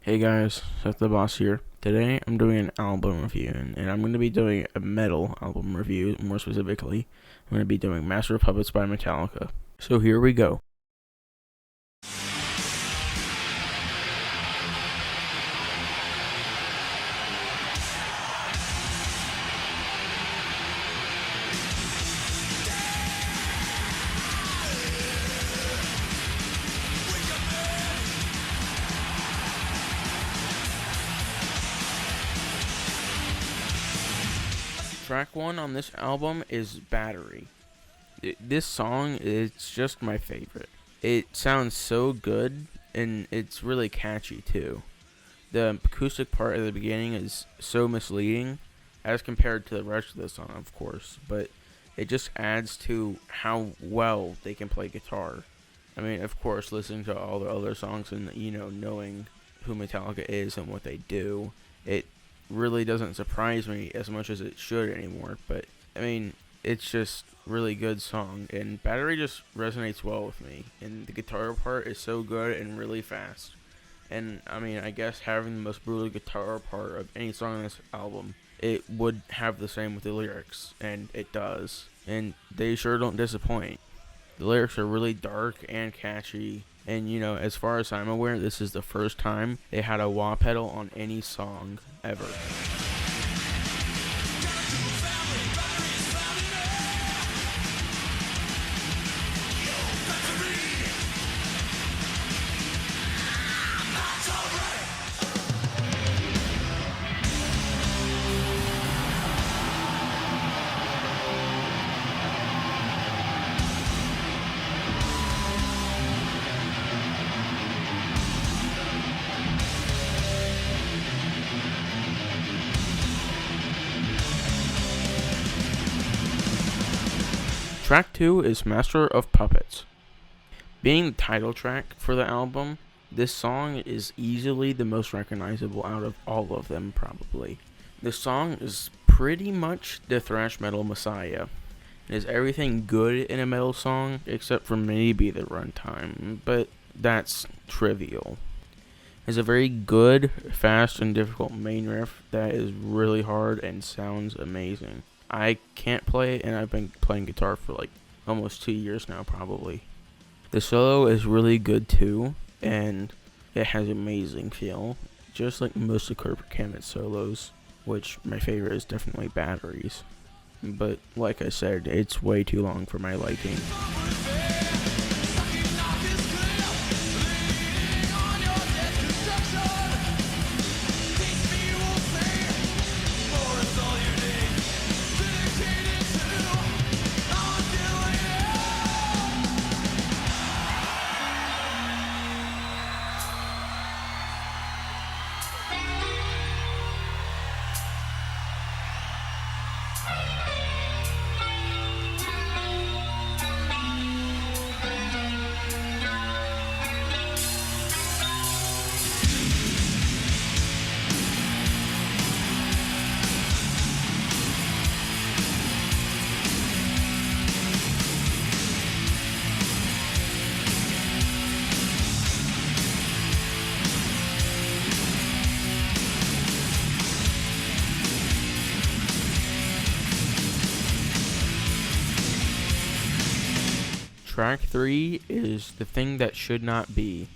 Hey guys, Seth the Boss here. Today I'm doing an album review, and I'm going to be doing a metal album review. More specifically, I'm going to be doing Master of Puppets by Metallica. So here we go. Track 1 on this album is Battery. This song is just my favorite. It sounds so good, and it's really catchy too. The acoustic part at the beginning is so misleading as compared to the rest of the song, of course, but it just adds to how well they can play guitar. I mean, of course, listening to all the other songs and, knowing who Metallica is and what they do, it really doesn't surprise me as much as it should anymore. But, I mean, it's just really good song, and Battery just resonates well with me, and the guitar part is so good and really fast. And, I mean, I guess having the most brutal guitar part of any song on this album, it would have the same with the lyrics, and it does. And they sure don't disappoint. The lyrics are really dark and catchy, and as far as I'm aware, this is the first time they had a wah pedal on any song ever. Track 2 is Master of Puppets. Being the title track for the album, this song is easily the most recognizable out of all of them, probably. The song is pretty much the thrash metal messiah. It is everything good in a metal song, except for maybe the runtime, but that's trivial. It's a very good, fast, and difficult main riff that is really hard and sounds amazing. I can't play it, and I've been playing guitar for like almost 2 years now, probably. The solo is really good too, and it has amazing feel, just like most of Kirk Hammett's solos, which my favorite is definitely Batteries. But like I said, it's way too long for my liking. Track 3 is The Thing That Should Not Be.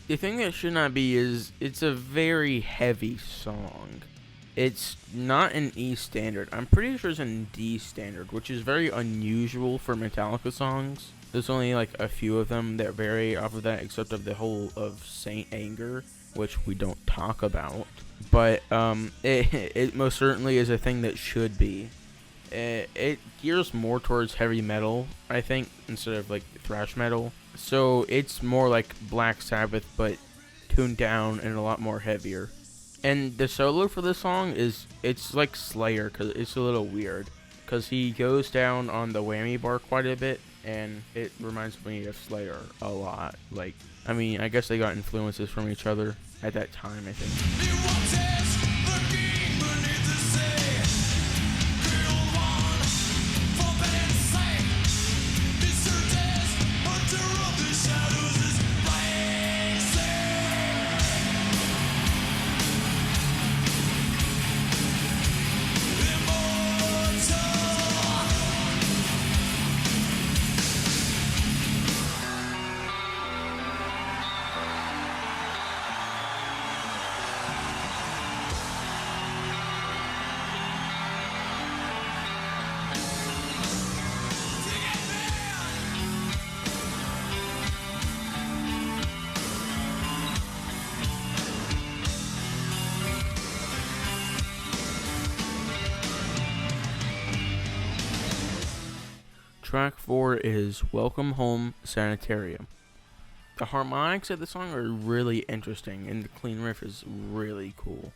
The Thing That Should Not Be is, it's a very heavy song. It's not an E standard. I'm pretty sure it's in D standard, which is very unusual for Metallica songs. There's only like a few of them that vary off of that, except of the whole of Saint Anger, which we don't talk about. But it most certainly is a thing that should be. It gears more towards heavy metal, I think, instead of like thrash metal. So it's more like Black Sabbath, but tuned down and a lot more heavier. And the solo for this song it's like Slayer, because it's a little weird, because he goes down on the whammy bar quite a bit, and it reminds me of Slayer a lot. Like, I mean, I guess they got influences from each other at that time, I think. Track 4 is Welcome Home, Sanitarium. The harmonics of the song are really interesting, and the clean riff is really cool.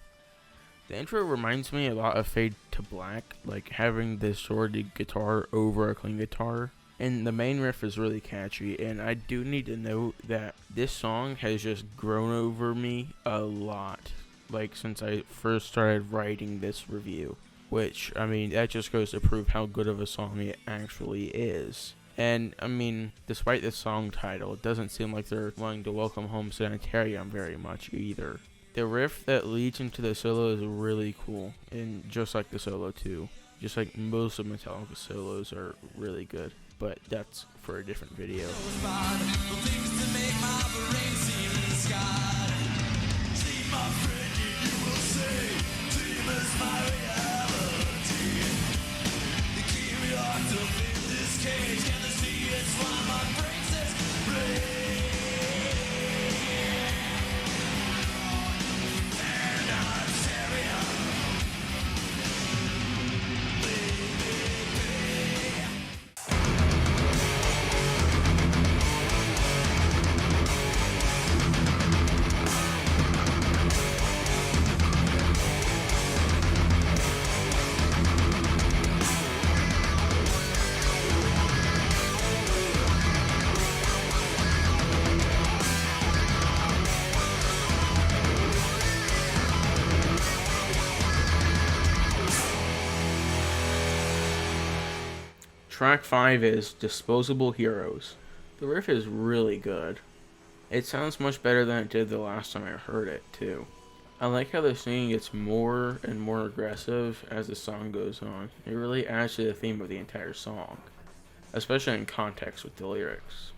The intro reminds me a lot of Fade to Black, like having this distorted guitar over a clean guitar. And the main riff is really catchy, and I do need to note that this song has just grown over me a lot, like since I first started writing this review. Which, I mean, that just goes to prove how good of a song it actually is. And, I mean, despite the song title, it doesn't seem like they're wanting to welcome home Sanitarium very much either. The riff that leads into the solo is really cool, and just like the solo too. Just like most of Metallica solos are really good, but that's for a different video. Track 5 is Disposable Heroes. The riff is really good. It sounds much better than it did the last time I heard it, too. I like how the singing gets more and more aggressive as the song goes on. It really adds to the theme of the entire song, especially in context with the lyrics.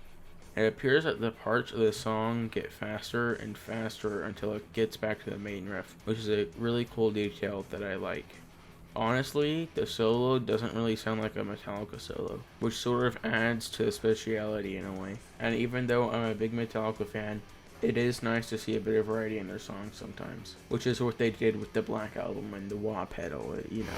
It appears that the parts of the song get faster and faster until it gets back to the main riff, which is a really cool detail that I like. Honestly, the solo doesn't really sound like a Metallica solo, which sort of adds to the speciality in a way. And even though I'm a big Metallica fan, it is nice to see a bit of variety in their songs sometimes, which is what they did with the Black Album and the wah pedal, you know.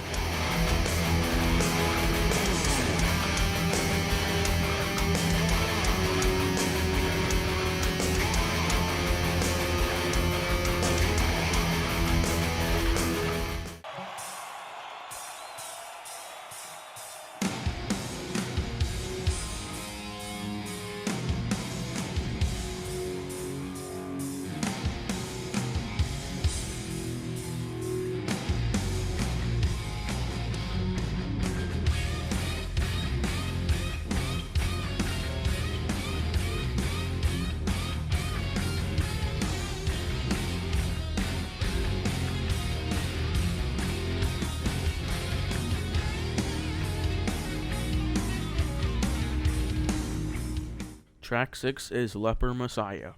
Track 6 is Leper Messiah.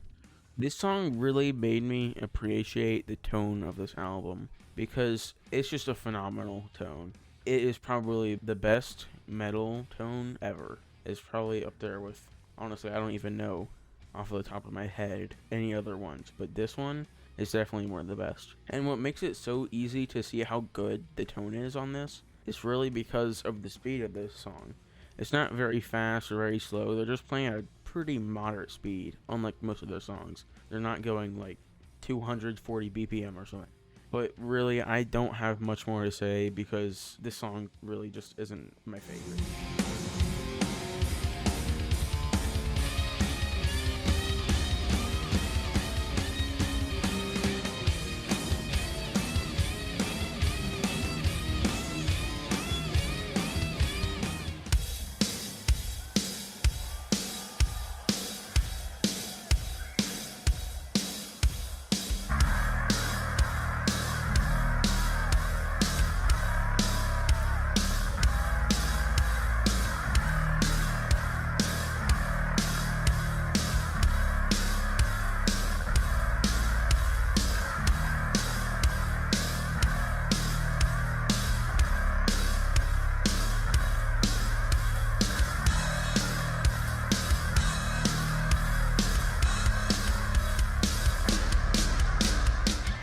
This song really made me appreciate the tone of this album because it's just a phenomenal tone. It is probably the best metal tone ever. It's probably up there with, honestly, I don't even know off of the top of my head any other ones, but this one is definitely one of the best. And what makes it so easy to see how good the tone is on this is really because of the speed of this song. It's not very fast or very slow. They're just playing at a pretty moderate speed, unlike most of their songs. They're not going like 240 BPM or something. But really, I don't have much more to say because this song really just isn't my favorite.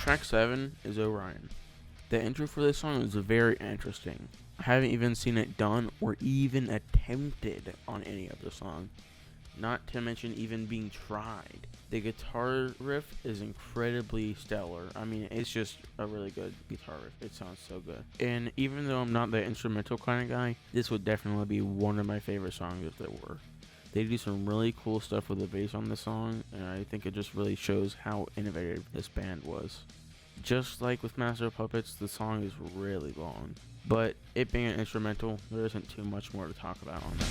Track 7 is Orion. The intro for this song is very interesting. haven't even seen it done or even attempted on any other song. Not to mention even being tried. The guitar riff is incredibly stellar. I mean, it's just a really good guitar riff. It sounds so good. And even though I'm not the instrumental kind of guy, this would definitely be one of my favorite songs if there were. They do some really cool stuff with the bass on the song, and I think it just really shows how innovative this band was. Just like with Master of Puppets, the song is really long. But it being an instrumental, there isn't too much more to talk about on that.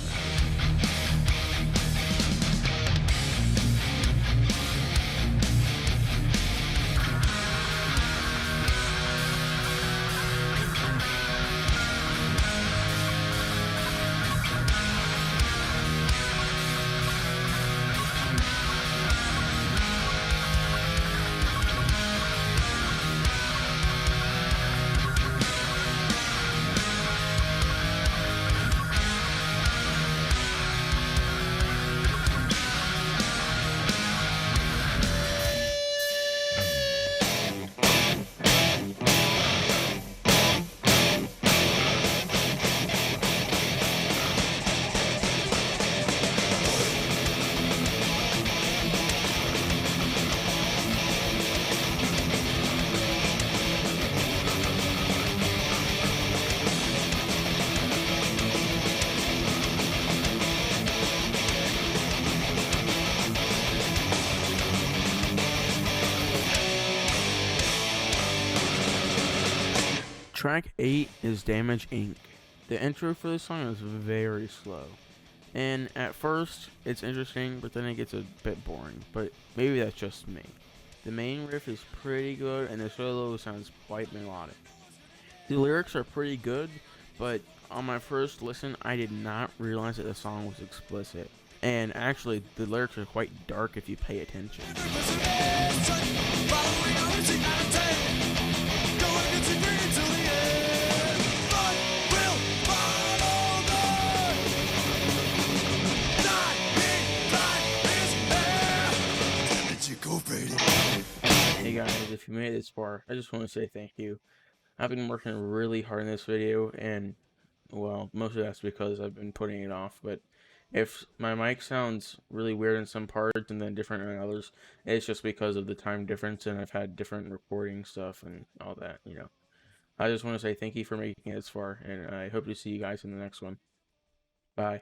Track 8 is Damage Inc. The intro for this song is very slow. And at first, it's interesting, but then it gets a bit boring. But maybe that's just me. The main riff is pretty good, and the solo sounds quite melodic. The lyrics are pretty good, but on my first listen, I did not realize that the song was explicit. And actually, the lyrics are quite dark if you pay attention. Hey guys, if you made it this far, I just want to say thank you. I've been working really hard in this video, and well, mostly that's because I've been putting it off, but if my mic sounds really weird in some parts and then different in others, it's just because of the time difference, and I've had different recording stuff and all that, you know. I just want to say thank you for making it this far, and I hope to see you guys in the next one. Bye.